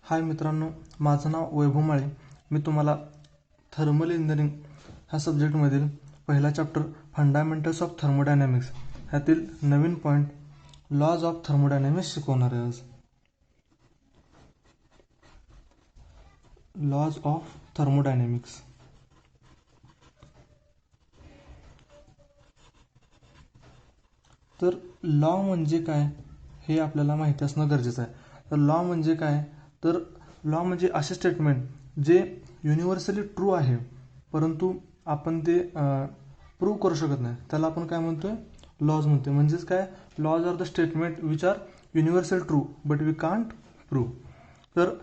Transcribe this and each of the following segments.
हाय मित्रांनो, माझं नाव वैभव माळे. मी तुम्हाला थर्मल इंजिनिअरिंग ह्या सब्जेक्टमधील पहिला चॅप्टर फंडामेंटल्स ऑफ थर्मोडायनॅमिक्स ह्यातील नवीन पॉईंट लॉज ऑफ थर्मोडायनॅमिक्स शिकवणार आहे. आज लॉज ऑफ थर्मोडायनॅमिक्स. तर लॉ म्हणजे काय हे आपल्याला माहिती असणं गरजेचं आहे. तर लॉ म्हणजे काय, तर लॉ म्हणजे असे स्टेटमेंट जे युनिव्हर्सली ट्रू आहे परंतु आपण ते प्रूव्ह करू शकत नाही, त्याला आपण काय म्हणतोय, लॉज म्हणतोय. म्हणजेच काय, laws are the statement which are universal true but we can't prove. तर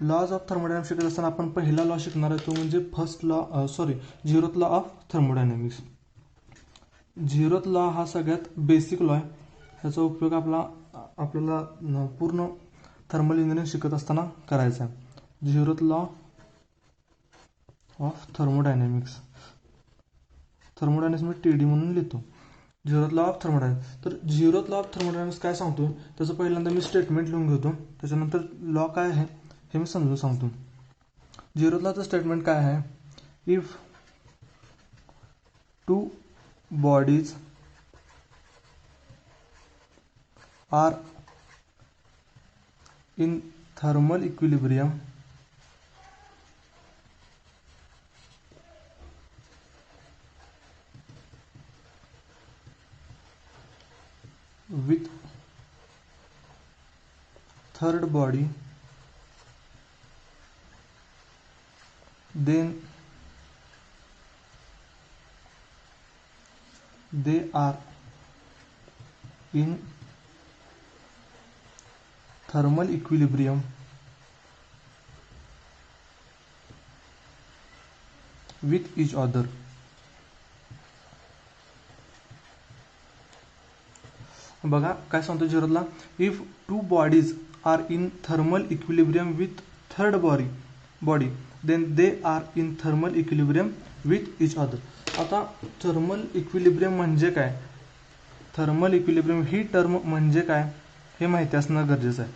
लॉज ऑफ थर्मोडायनॅमिक्स शिकत असताना आपण पहिला लॉ शिकणार आहे तो म्हणजे zeroth law of thermodynamics. Zeroth law हा सगळ्यात बेसिक लॉ आहे. ह्याचा उपयोग आपल्याला पूर्ण थर्मल इंजिनिअरिंग शिकत असताना करायचा आहे. Zeroth law of thermodynamics. Thermodynamics me TD म्हणून लिहितो. Zeroth law of thermodynamics. तर झिरोथ लॉ ऑफ थर्मोडायनॅमिक्स काय सांगतो त्याचं पहिल्यांदा मी स्टेटमेंट लिहून घेतो, त्याच्यानंतर लॉ काय आहे हे मी समजून सांगतो. झिरोथ लॉचं स्टेटमेंट काय आहे, if two bodies are in thermal equilibrium with third body, then they are in thermal equilibrium with each other. बघा काय सांगतो झिरोथला, if two bodies are in thermal equilibrium with third body then they are in thermal equilibrium with each other. आता thermal equilibrium म्हणजे काय, thermal equilibrium ही term म्हणजे काय हे माहिती असणं गरजेचं आहे.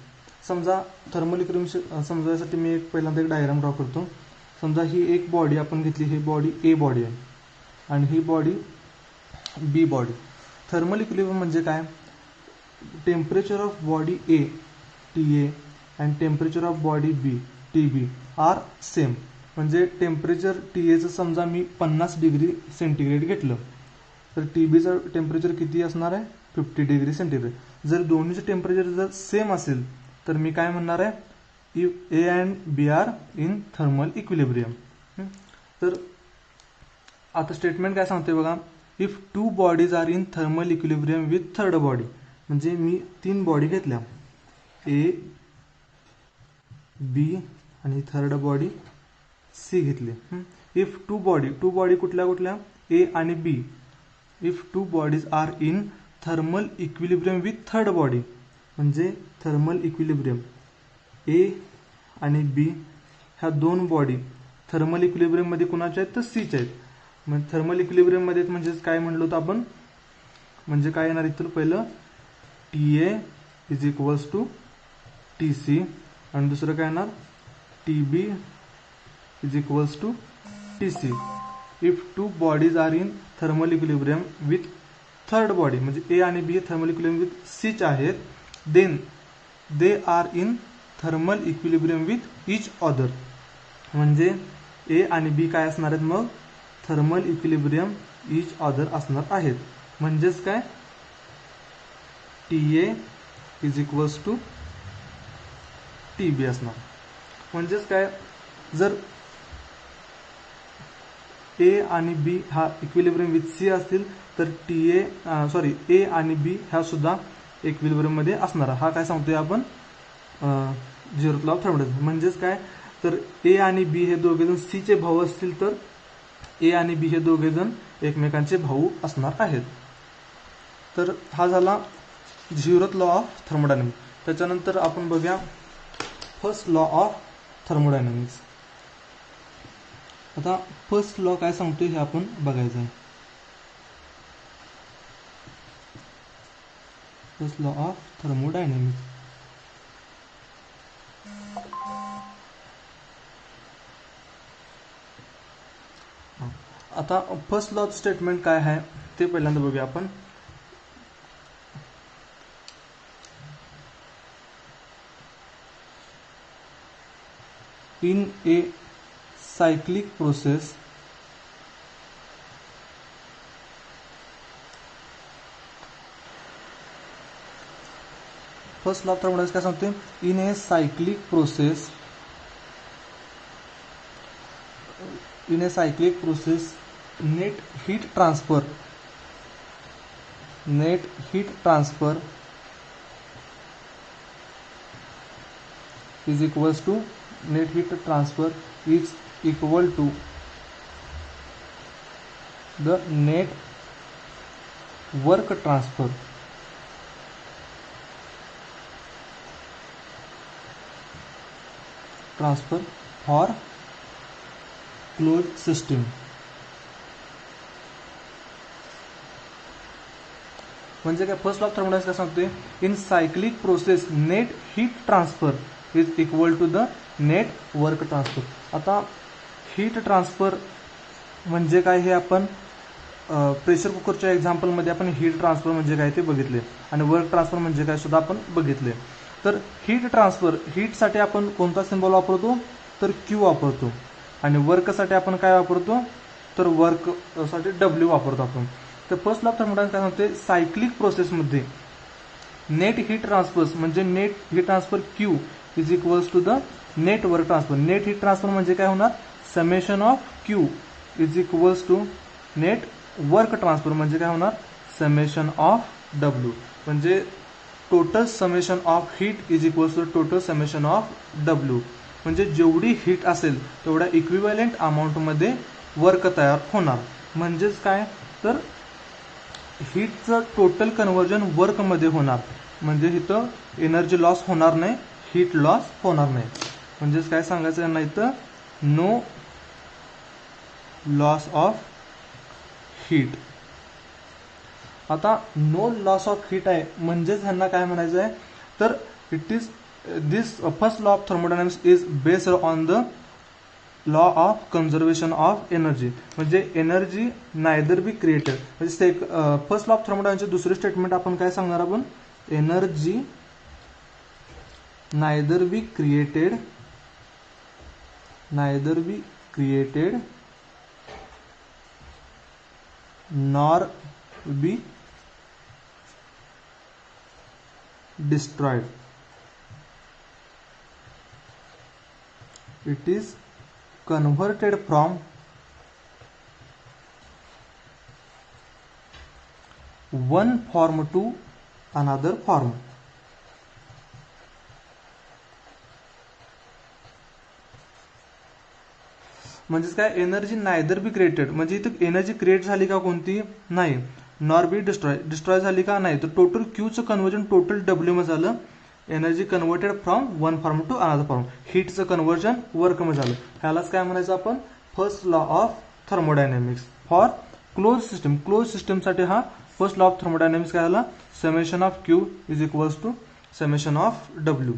समजा थर्मल इक्विलिब्रियम समजायसाठी मी पहिल्यांदा एक डायग्राम ड्रॉ करतो. समजा ही एक बॉडी आपण घेतली, ही बॉडी ए बॉडी आहे आणि ही body B body. Thermal equilibrium म्हणजे काय, temperature of body A TA and temperature of body B TB are same. म्हणजे टेम्परेचर TAचं समजा मी 50 डिग्री सेंटीग्रेड घेतलं तर TBचं टेम्परेचर किती असणार आहे, 50 डिग्री सेंटीग्रेड. जर दोन्हीचं टेम्परेचर जर सेम असेल तर मी काय म्हणणार आहे, if A and B R in thermal equilibrium. तर आता स्टेटमेंट काय सांगते बघा, if two bodies are in thermal equilibrium with third body. म्हणजे मी 3 बॉडी घेतल्या, A B आणि थर्ड बॉडी C घेतली. इफ टू बॉडी कुठल्या A आणि B. If two bodies are in thermal equilibrium with third body म्हणजे thermal equilibrium A आणि B ह्या दोन बॉडी थर्मल इक्विलिब्रियम मध्ये कुणाच्या आहेत तर Cच्या आहेत. मग थर्मल इक्विलिब्रियम मध्ये म्हणजेच काय म्हणलो होतं आपण, म्हणजे काय येणार इथं पहिलं TA is equals to TC आणि दुसरं काय येणार TB is equals to TC. If two bodies are in thermal equilibrium with third body म्हणजे A आणि B थर्मल इक्विलिब्रियम विथ Cच्या आहेत, then they are in thermal equilibrium with each other. म्हणजे A आणि B काय असणार आहेत, मग थर्मल इक्विलिब्रियम इच अदर असणार आहेत. म्हणजेच काय TA is equals to TB असणार. म्हणजेच काय, जर A आणि B हा इक्विलिब्रियम विथ C असतील तर A आणि B ह्या सुद्धा इक्विलिब्रियम मध्ये असणार. हा काय सांगतोय आपण झिरोथ लॉ ऑफ थर्मोडायनॅमिक्स. म्हणजेच काय, तर A आणि B हे दोघेजण Cचे भाऊ असतील तर A आणि B हे दोघेजण एकमेकांचे भाऊ असणार आहेत. तर हा झाला झिरोथ लॉ ऑफ थर्मोडायनॅमिक्स. त्याच्यानंतर आपण बघूया फर्स्ट लॉ ऑफ थर्मोडायनॅमिक्स. आता फर्स्ट लॉ काय सांगतोय हे आपण बघायचं आहे. First law of thermodynamics. आता फर्स्ट लॉ स्टेटमेंट काय आहे ते पहिल्यांदा बघूया आपण. In A cyclic process first law thermodynamics काय सांगते, in A cyclic process net heat transfer is equals to net heat transfer is equal to the net work transfer for closed system. म्हणजे काय फर्स्ट लॉ ऑफ थर्मोडायनामिक्स काय सांगते, in cyclic process net heat transfer is equal to the net work transfer. आता heat transfer म्हणजे काय हे आपण pressure कुकरच्या एक्झाम्पलमध्ये आपण हीट ट्रान्सफर म्हणजे काय ते बघितले आणि वर्क ट्रान्सफर म्हणजे काय सुद्धा आपण बघितले. तर हीट ट्रान्सफर, हीटसाठी आपण कोणता सिंबल वापरतो तर क्यू वापरतो आणि वर्कसाठी आपण काय वापरतो तर वर्कसाठी डब्ल्यू वापरतो आपण. तर फर्स्ट लॉ ऑफ थर्मोडायनामिक्स काय सांगते, सायक्लिक प्रोसेसमध्ये नेट हीट ट्रान्सफर म्हणजे net heat transfer Q is equals to the net work transfer. Net heat transfer म्हणजे काय होणार, summation of Q is equals to net work transfer म्हणजे काय होणार, समेशन ऑफ डब्ल्यू. म्हणजे total summation of heat is equals to total summation of W. म्हणजे जेवढी heat असेल तेवढ्या इक्विव्हॅलेंट अमाऊंटमध्ये वर्क तयार होणार. म्हणजेच काय तर हीटचं टोटल कन्व्हर्जन वर्कमध्ये होणार. म्हणजे इथं एनर्जी लॉस होणार नाही, हीट लॉस होणार नाही. म्हणजेच काय सांगायचं नाही तर नो लॉस ऑफ हीट. आता नो लॉस ऑफ हीट आहे म्हणजेच ह्यांना काय म्हणायचं आहे तर it is this first law of thermodynamics is based on the law of conservation of energy. म्हणजे एनर्जी नायदर बी क्रिएटेड. म्हणजे फर्स्ट लॉ ऑफ थर्मोडायनामिक्सचे दुसरे स्टेटमेंट आपण काय सांगणार, आपण energy neither be created nor be destroyed. It is converted from one form to another form. म्हणजेच काय, energy neither be created म्हणजे इथं एनर्जी क्रिएट झाली का कोणती नाही, नॉर बी डिस्ट्रॉय झाली का नाही. तर टोटल क्यूचं कन्वर्जन टोटल डब्ल्यू मध्ये झालं. Energy converted from one form to another form. हीटचं कन्वर्जन वर्क मध्ये झालं. ह्यालाच काय म्हणायचं आपण, first law of thermodynamics for close system. Close सिस्टमसाठी हा फर्स्ट लॉ ऑफ थर्मोडायनामिक्स काय झाला, summation of Q is equals to summation of W.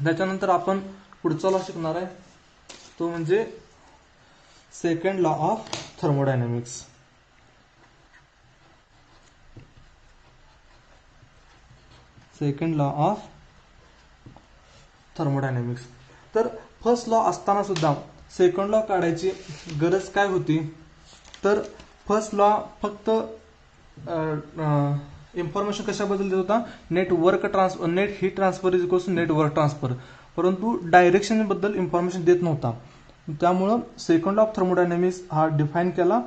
त्याच्यानंतर आपण पुढचा लॉ शिकणार आहे तो म्हणजे second law of thermodynamics. Second law of thermodynamics. तर फर्स्ट लॉ असताना सुद्धा सेकंड लॉ काढायची गरज काय होती तर फर्स्ट लॉ फक्त इन्फॉर्मेशन कशाबद्दल देत होता, net heat transfer is equals to net work transfer. परंतु डायरेक्शन बद्दल इन्फॉर्मेशन देत नव्हता. त्यामुळं सेकंड लॉ ऑफ थर्मोडायनामिक्स हा डिफाईन केला.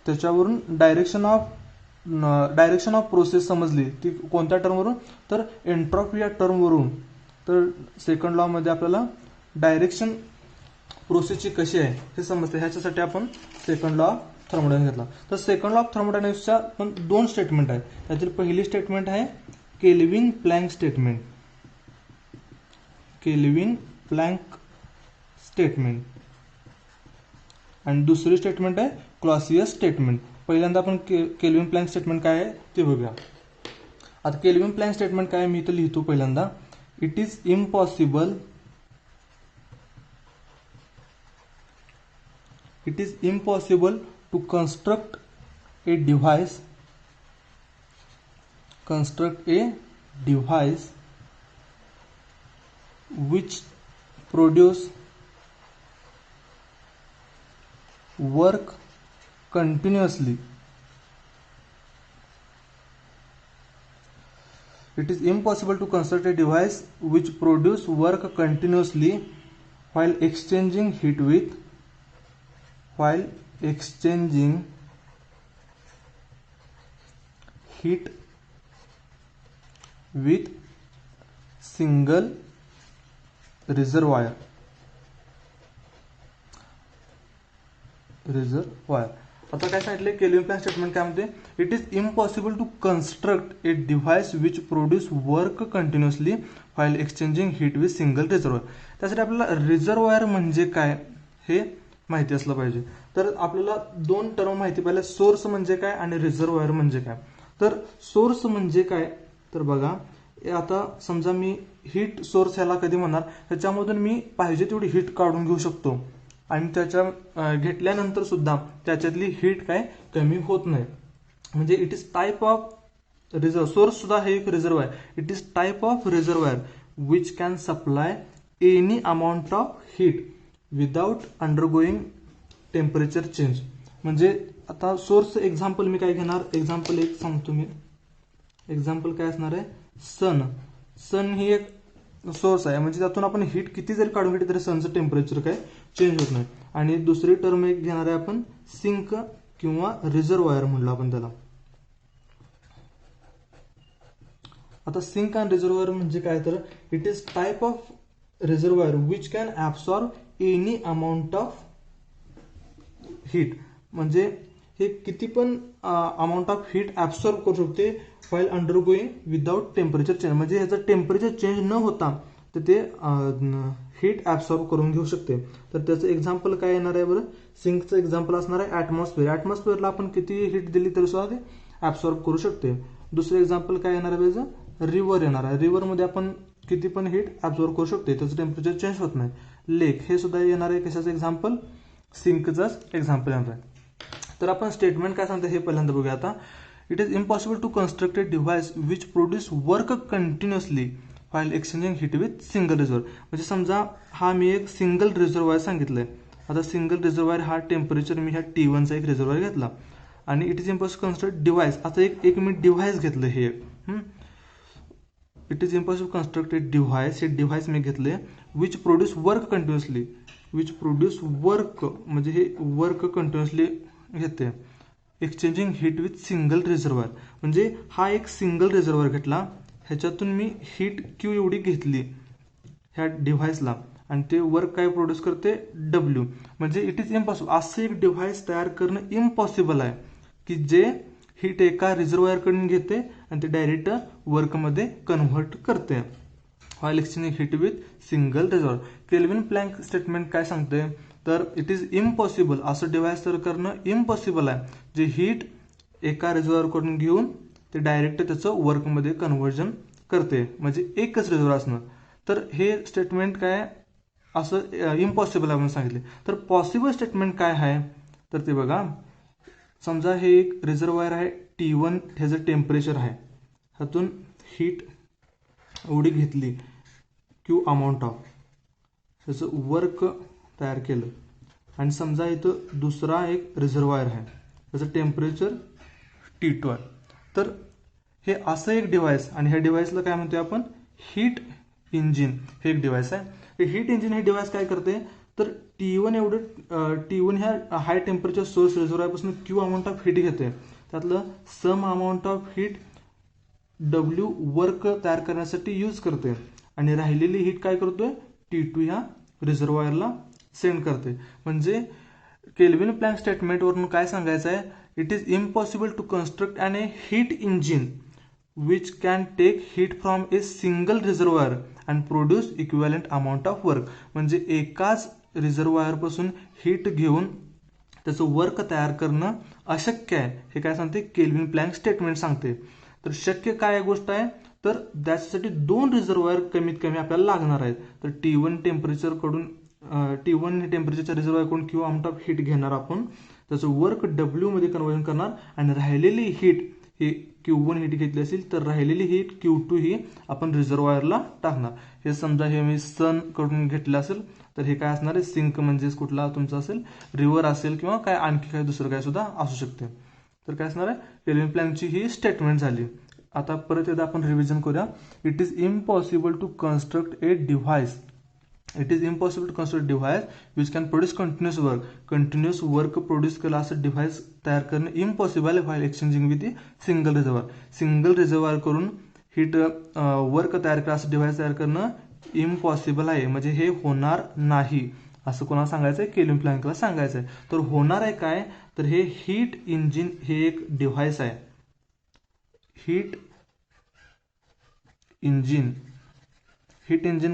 त्याच्यावरून डायरेक्शन ऑफ प्रोसेस समजली ती कोणत्या टर्मवरून तर एंट्रॉपी या टर्मवरून. तर सेकंड लॉ मध्ये आपल्याला डायरेक्शन प्रोसेसची कशी आहे हे समजते. ह्याच्यासाठी आपण सेकंड लॉ ऑफ थर्मोडायनामिक्स घेतला. तर सेकंड लॉ ऑफ थर्मोडायनामिक्सच्या पण दोन स्टेटमेंट आहेत. त्यातील पहिली स्टेटमेंट आहे kelvin plank statement. Kelvin plank statement आणि दुसरी स्टेटमेंट आहे क्लॉसियस स्टेटमेंट. पहिल्यांदा आपण केल्विन प्लँक स्टेटमेंट काय आहे ते बघूया. आता केल्विन प्लँक स्टेटमेंट काय मी इथं लिहितो पहिल्यांदा, it is impossible It is impossible to construct a device which produce work continuously. It is impossible to construct a device which produce work continuously while exchanging heat with single reservoir. आता काय सांगितले kelvin plank statement काय म्हणते, it is impossible to construct a device which produce work continuously while exchanging heat with single reservoir. त्यासाठी आपल्याला reservoir म्हणजे काय हे माहिती असलं पाहिजे. तर आपल्याला दोन टर्म माहिती पाहिजे, सोर्स म्हणजे काय आणि रिझर्वायर म्हणजे काय. तर सोर्स म्हणजे काय तर बघा, आता समजा मी हीट सोर्स ह्याला कधी म्हणणार, त्याच्यामधून मी पाहिजे तेवढी हीट काढून घेऊ शकतो आणि त्याच्या घेतल्यानंतर सुद्धा त्याच्यातली हीट काय कमी होत नाही. म्हणजे it is type of reserve. Source सुद्धा हे एक रिझर्व आहे. It is type of reservoir which can supply any amount of heat without undergoing temperature change. म्हणजे आता सोर्स एक्झाम्पल मी काय घेणार, एक्झाम्पल एक सांगतो मी. एक्झाम्पल काय असणार आहे, सन ही एक सोर्स आहे. म्हणजे त्यातून आपण हीट किती जरी काढून घेतली तरी सनचं टेम्परेचर काय चेंज होत नाही. आणि दुसरी टर्म एक घेणार आहे आपण सिंक किंवा रिझर्वायर म्हणलं आपण त्याला. आता सिंक आणि रिझर्वायर म्हणजे काय तर it is type of reservoir which can absorb any amount of heat. म्हणजे हे किती पण अमाऊंट ऑफ हीट ऍब्सॉर्ब करू शकते व्हाईल अंडरगोईंग विदाउट टेम्परेचर चेंज. म्हणजे ह्याचं टेम्परेचर चेंज न होता तर ते हीट ऍब्सॉर्ब करून घेऊ शकते. तर त्याचं एक्झाम्पल काय येणार आहे बरं, सिंकचं एक्झाम्पल असणार आहे ऍटमॉस्फिअर. ऍटमॉस्फिअरला आपण किती हीट दिली तरी सुद्धा ते ऍब्सॉर्ब करू शकते. दुसरं एक्झाम्पल काय येणार आहे त्याचं, रिव्हर येणार आहे. रिव्हरमध्ये आपण किती पण हीट ऍब्सॉर्ब करू शकते, त्याचं टेम्परेचर चेंज होत नाही. लेक हे सुद्धा येणार आहे कशाचं एक्झाम्पल, सिंकचंच एक्झाम्पल येणार आहे. तर आपण स्टेटमेंट काय सांगतो हे पहिल्यांदा बघूया. आता it is impossible to construct a device which produce work continuously while exchanging heat with single reserve. म्हणजे समजा हा मी एक सिंगल रिझर्वायर सांगितलंय. आता सिंगल रिझर्वायर हा टेम्परेचर मी ह्या T1चा एक रिझर्वायर घेतला आणि it is impossible construct device. आता एक मी डिव्हाइस घेतलं, हे it is impossible construct a device. हे डिव्हाइस मी घेतले which produce work continuously. Which produce work म्हणजे हे वर्क कंटिन्युअसली घेते exchanging heat with single reservoir. म्हणजे हा एक सिंगल रिझर्वायर घेतला, ह्याच्यातून मी हीट क्यू एवढी घेतली ह्या डिव्हाइसला आणि ते वर्क काय प्रोड्यूस करते W. म्हणजे इट इज इम्पॉसिबल, असं एक डिव्हाइस तयार करणं इम्पॉसिबल आहे की जे हीट एका रिझर्वायरकडून घेते आणि ते डायरेक्ट वर्कमध्ये कन्व्हर्ट करते while exchanging heat with single reservoir. Kelvin plank statement काय सांगते तर इट इज इम्पॉसिबल, असं डिव्हाइस तयार करणं इम्पॉसिबल आहे जे हीट एका रिझर्वायरकडून घेऊन ते डायरेक्ट त्याचं वर्कमध्ये कन्व्हर्जन करते. म्हणजे एकच रिझर्वायर असणं. तर हे स्टेटमेंट काय असं इम्पॉसिबल आहे म्हणून सांगितले. तर पॉसिबल स्टेटमेंट काय आहे तर ते बघा, समजा हे एक रिझर्वायर आहे T1, ह्याचं टेम्परेचर आहे, ह्यातून हीट एवढी घेतली क्यू अमाऊंट ऑफ, त्याचं वर्क तयार केलं आणि समजा इथं दुसरा एक रिझर्वायर आहे, त्याचं टेम्परेचर T2 आहे. तर हे असं एक डिव्हाइस आणि ह्या डिव्हाइसला काय म्हणतोय आपण, हीट इंजिन. हे एक डिव्हाइस आहे. हे हीट इंजिन हे डिव्हाइस काय करते तर T1 ह्या हाय टेम्परेचर सोर्स रिझर्वायरपासून क्यू अमाऊंट ऑफ हीट घेते, त्यातलं some amount of heat W work तयार करण्यासाठी यूज करते आणि राहिलेली हीट काय करतोय T2 ह्या रिझर्वायरला सेंड करते. म्हणजे केल्विन प्लॅंक स्टेटमेंटवरून काय सांगायचं आहे, it is impossible to construct an a heat engine which can take heat from a single reservoir and produce equivalent amount of work. म्हणजे एकाच रिझर्वायरपासून हीट घेऊन त्याचं वर्क तयार करणं अशक्य आहे, हे काय सांगते केल्विन प्लॅंक स्टेटमेंट सांगते. तर शक्य काय गोष्ट आहे तर त्याच्यासाठी दोन रिझर्वायर कमीत कमी आपल्याला लागणार आहेत. तर T1 टेम्परेचर कडून T1 टेम्परेचरच्या रिझर्वायरकडून क्यू अमाऊंट ऑफ हीट घेणार आपण, त्याचं वर्क डब्ल्यू मध्ये कन्वर्जन करणार आणि राहिलेली हीट ही Q1 हीट घेतली असेल तर राहिलेली हीट Q2 ही आपण रिझर्वायरला टाकणार. हे समजा हे मी सन कडून घेतलं असेल तर हे काय असणार आहे, सिंक म्हणजेच कुठला तुमचा असेल, रिव्हर असेल किंवा काय आणखी काय दुसरं काय सुद्धा असू शकते. तर काय असणार आहे, केल्विन प्लँकची ही स्टेटमेंट झाली. आता परत एकदा आपण रिव्हिजन करूया. It is impossible to construct a device which can produce continuous work produce केला असं डिव्हाइस तयार करणं इम्पॉसिबल आहे while exchanging with the single reservoir करून हीट वर्क तयार केला असं डिव्हाइस तयार करणं इम्पॉसिबल आहे, म्हणजे हे होणार नाही असं कोणाला सांगायचं आहे, केल्विन प्लँकला सांगायचं आहे. तर होणार आहे काय, तर हे हीट इंजिन हे एक डिव्हाइस आहे. हीट इंजिन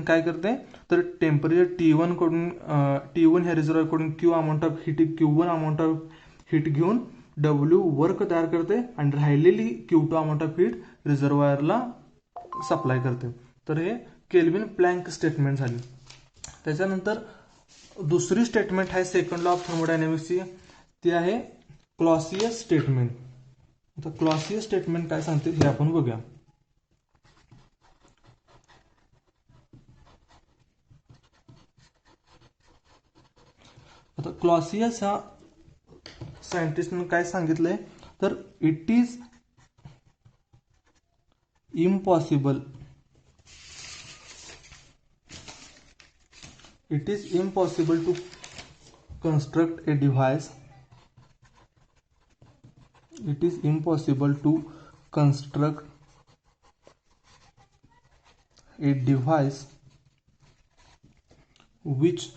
काय करते, तर टेम्परेचर T1 ह्या रिझर्वायर कडून Q amount of heat Q1 amount of heat घेऊन W वर्क तयार करते आणि राहिलेली Q2 अमाऊंट ऑफ हीट रिझर्वायरला सप्लाय करते. तर हे केल्विन प्लँक स्टेटमेंट झाली. त्याच्यानंतर दुसरी स्टेटमेंट आहे सेकंड लॉ ऑफ थर्मोडायनॅमिक्सची, ती आहे क्लॉसियस स्टेटमेंट. आता क्लॉसियस स्टेटमेंट काय सांगते हे आपण बघूया. आता क्लॉसियस हा सायंटिस्टने काय सांगितलंय, तर it is impossible to construct a device. It is impossible to construct a device which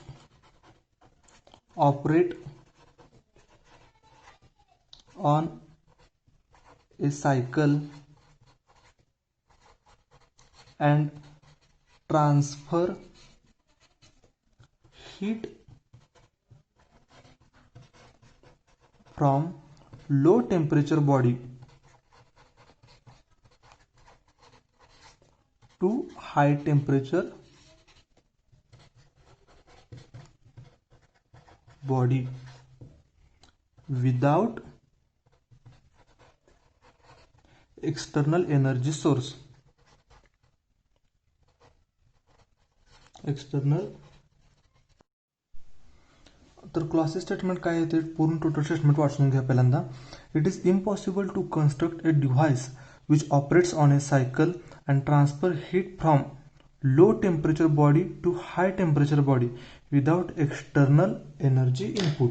operate on a cycle and transfer heat from low temperature body to high temperature body without external energy source. तर Clausius statement काय आहे ते पूर्ण total statement वाचून घ्या पहिल्यांदा. It is impossible to construct a device which operates on a cycle and transfer heat from low temperature body to high temperature body without external energy input.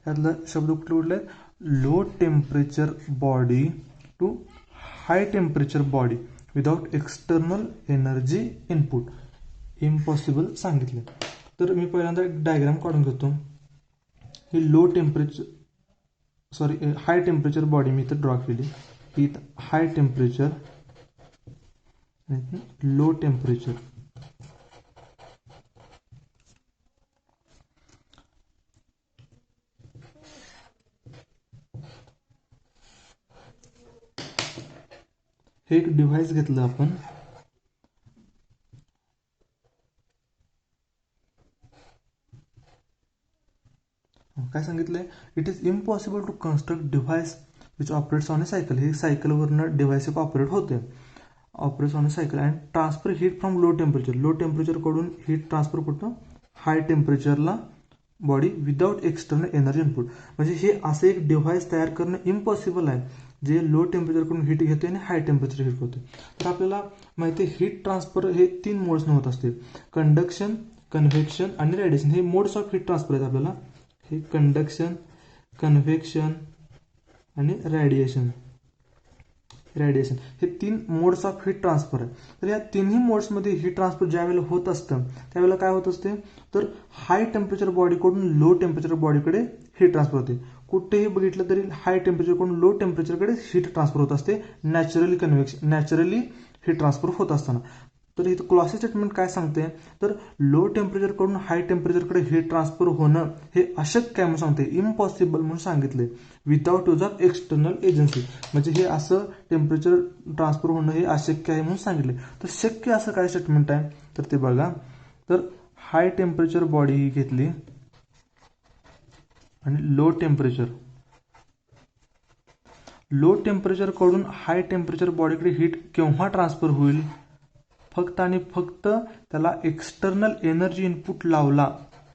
यातला शब्द कुठले आहेत, low temperature body to high temperature body without external energy input. Impossible सांगितले. तर मी पहिल्यांदा एक diagram काढून घेतो. ही हाय टेम्परेचर बॉडी मी इथं ड्रॉ केली. ही हाय टेम्परेचर, लो टेम्परेचर. हे एक डिव्हाइस घेतलं आपण. काय सांगितलंय, it is impossible to construct device which operates on a cycle. हे सायकलवरनं डिव्हाइस एक ऑपरेट होते, operates on a cycle and transfer heat from low temperature कडून हीट ट्रान्सफर कुठं, हाय टेम्परेचरला body without external energy input. म्हणजे हे असं एक डिव्हाइस तयार करणं इम्पॉसिबल आहे जे लो टेम्परेचरकडून हीट घेते आणि हाय टेम्परेचर हीट होते. तर आपल्याला माहिती आहे हीट ट्रान्सफर हे 3 मोड्सने होत असते, कंडक्शन, कन्व्हेक्शन आणि रेडिएशन. हे मोड्स ऑफ हीट ट्रान्सफर आहेत आपल्याला. हे कंडक्शन, कन्व्हेक्शन आणि रेडिएशन हे 3 मोड्स ऑफ हीट ट्रान्सफर आहे. तर या तिन्ही मोड्समध्ये हीट ट्रान्सफर ज्या वेळेला होत असतं त्यावेळेला काय होत असते, तर हाय टेम्परेचर बॉडीकडून लो टेम्परेचर बॉडीकडे हीट ट्रान्सफर होते. कुठेही बघितलं तरी हाय टेम्परेचरकडून लो टेम्परेचरकडे हीट ट्रान्सफर होत असते, नॅचरली हीट ट्रान्सफर होत असताना. तर इथं क्लॉसियस स्टेटमेंट काय सांगते, तर लो टेम्परेचरकडून हाय टेम्परेचरकडे हीट ट्रान्सफर होणं हे अशक्य आहे म्हणून सांगते, इम्पॉसिबल म्हणून सांगितले, without use of external agency. म्हणजे हे असं टेम्परेचर ट्रान्सफर होणं हे अशक्य आहे म्हणून सांगितले. तर शक्य असं काय स्टेटमेंट आहे तर ते बघा. तर हाय टेम्परेचर बॉडी ही घेतली आणि लो टेम्परेचर कडून हाय टेम्परेचर बॉडीकडे हीट केव्हा ट्रान्सफर होईल, फक्त आणि फक्त त्याला एक्सटर्नल एनर्जी इनपुट लावला,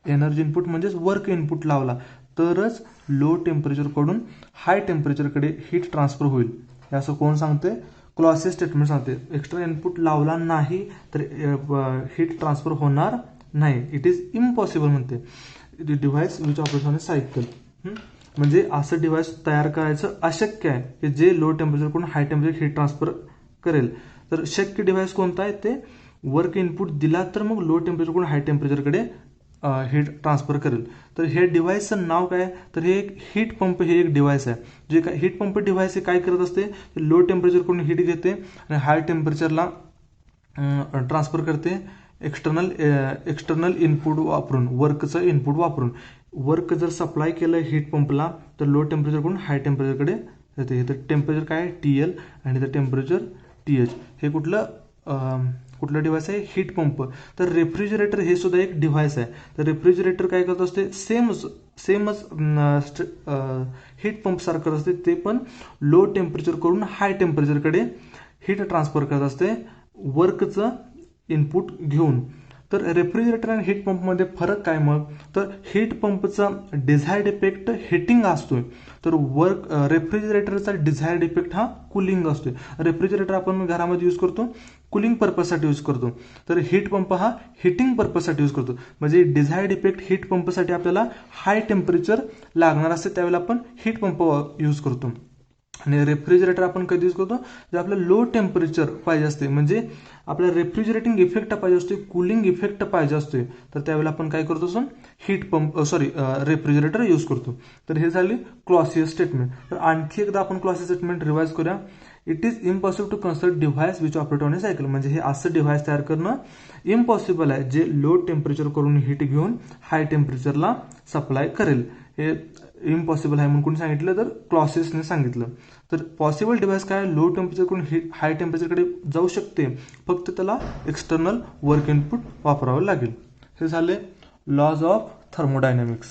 एनर्जी इनपुट म्हणजेच वर्क इनपुट लावला तरच लो टेम्परेचर कडून हाय टेम्परेचरकडे हीट ट्रान्सफर होईल. हे असं कोण सांगते, क्लॉसियस स्टेटमेंट सांगते. एक्स्ट्रा इनपुट लावला नाही तर हीट ट्रान्सफर होणार नाही. इट इज इम्पॉसिबल म्हणते. Device which operates on a cycle, म्हणजे असं डिव्हाइस तयार करायचं अशक्य आहे की जे लो टेम्परेचरकडून हाय टेम्परेचर हीट ट्रान्सफर करेल. तर शक्य डिव्हाइस कोणता आहे, ते वर्क इनपुट दिला तर मग लो टेम्परेचरकडून हाय टेम्परेचरकडे हीट ट्रान्सफर करेल. तर हे डिव्हाइसचं नाव काय, तर हे एक हीट पंप, हे एक डिव्हाइस आहे. जे काय हीट पंप डिव्हाइस हे काय करत असते, लो टेम्परेचरकडून हीट घेते आणि हाय टेम्परेचरला ट्रान्सफर करते एक्सटर्नल इनपुट वापरून, वर्कचं इनपुट वापरून. वर्क जर सप्लाय केलं हीट पंपला तर लो टेम्परेचरकडून हाय टेम्परेचरकडे येते. तर टेम्परेचर काय आहे, TL, आणि तर टेम्परेचर TH. हे कुठलं डिव्हाइस आहे, हीट पंप. तर रेफ्रिजरेटर हे सुद्धा एक डिव्हाइस आहे. तर रेफ्रिजरेटर काय करत असते, सेमच हीट पंप सारखं असते, ते पण लो टेम्परेचरकडून हाय टेम्परेचरकडे हीट ट्रान्सफर करत असते वर्कचं इनपुट घेऊन. तर रेफ्रिजरेटर आणि हीट पंपमध्ये फरक काय मग, तर हीट पंपचा डिझायर्ड इफेक्ट हिटिंग असतोय, तर रेफ्रिजरेटरचा डिझायर्ड इफेक्ट हा कुलिंग असतोय. रेफ्रिजरेटर आपण घरामध्ये यूज करतो, कुलिंग पर्पजसाठी यूज करतो, तर हीट पंप हा हिटिंग पर्पजसाठी यूज करतो. म्हणजे डिझायर्ड इफेक्ट हीट पंपसाठी आपल्याला हाय टेम्परेचर लागणार असते, त्यावेळेला आपण हीट पंप यूज करतो. आणि रेफ्रिजरेटर आपण कधी यूज करतो, जर आपल्याला लो टेम्परेचर पाहिजे असते, म्हणजे आपल्याला रेफ्रिजरेटिंग इफेक्ट पाहिजे असते, कुलिंग इफेक्ट पाहिजे असते, तर त्यावेळेला आपण काय करतो, रेफ्रिजरेटर यूज करतो. तर हे झाले क्लॉसियस स्टेटमेंट. तर आणखी एकदा आपण क्लॉसियस स्टेटमेंट रिवाइज करूया. It is impossible to construct device which operate on a cycle. म्हणजे हे असं डिव्हाइस तयार करणं इम्पॉसिबल आहे जे लो टेम्परेचर करून हीट घेऊन हाय टेम्परेचरला सप्लाय करेल. हे इम्पॉसिबल आहे म्हणून कोणी सांगितलं, तर क्लॉसियसने सांगितलं. तर पॉसिबल डिव्हाइस काय, लो टेम्परेचरकडून हाय टेम्परेचरकडे जाऊ शकते, फक्त त्याला एक्सटर्नल वर्क इनपुट वापरावं लागेल. हे झाले लॉज ऑफ थर्मोडायनॅमिक्स.